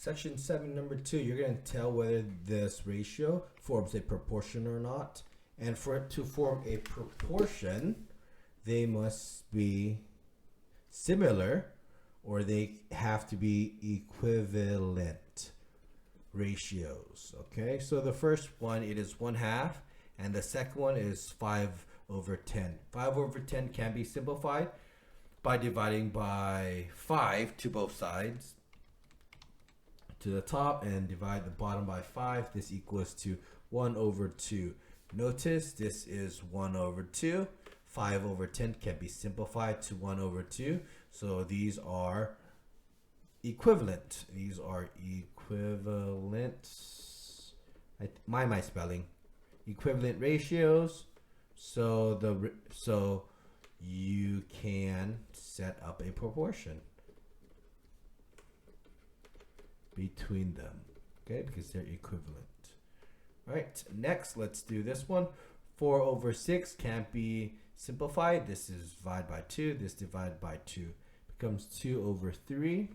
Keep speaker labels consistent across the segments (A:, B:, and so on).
A: Section 7, number 2, you're going to tell whether this ratio forms a proportion or not. And for it to form a proportion, they must be similar or they have to be equivalent ratios. Okay, so the first one, it is 1/2, and the second one is 5/10. 5/10 can be simplified by dividing by 5 to both sides to the top and divide the bottom by 5. This equals to 1/2. Notice this is 1/2. 5/10 can be simplified to 1/2. So these are equivalent. These are equivalent. Mind my spelling. Equivalent ratios. So you can set up a proportion between them, okay, because they're equivalent. All right, next let's do this one. 4/6 can't be simplified. This is divided by 2. This divided by 2 becomes 2/3.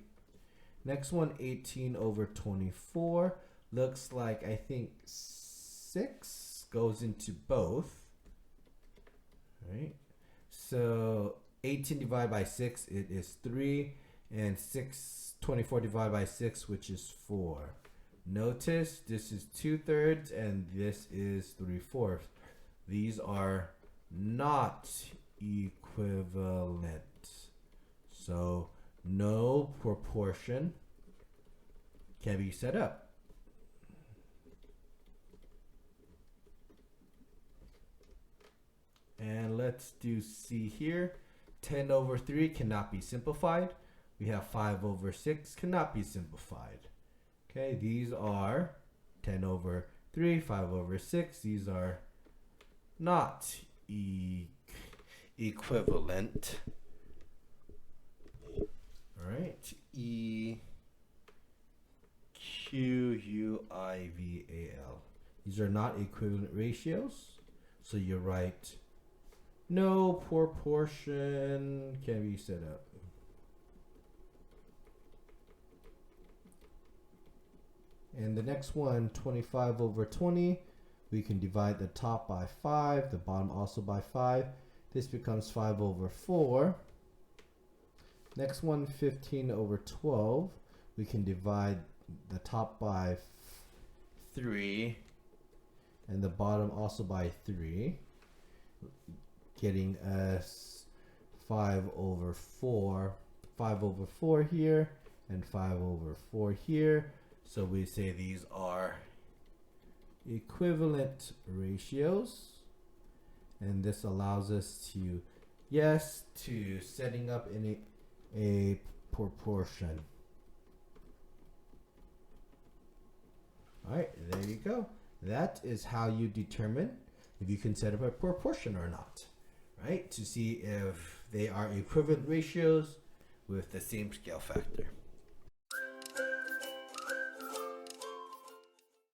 A: Next one, 18/24. Looks like I think 6 goes into both. All right, so 18 divided by 6, it is 3, and 24 divided by 6, which is 4. Notice this is 2/3 and this is 3/4. These are not equivalent. So no proportion can be set up. And let's do C here. 10/3 cannot be simplified. We have 5/6 cannot be simplified. Okay, these are 10/3, 5/6. These are not equivalent. All right, EQUIVAL. These are not equivalent ratios. So you write no proportion can be set up. And the next one, 25/20, we can divide the top by 5, the bottom also by 5. This becomes 5/4. Next one, 15/12, we can divide the top by 3 and the bottom also by 3, getting us 5/4. 5/4 here and 5/4 here. So we say these are equivalent ratios, and this allows us to, yes, to setting up in a proportion. All right, there you go. That is how you determine if you can set up a proportion or not, right? To see if they are equivalent ratios with the same scale factor.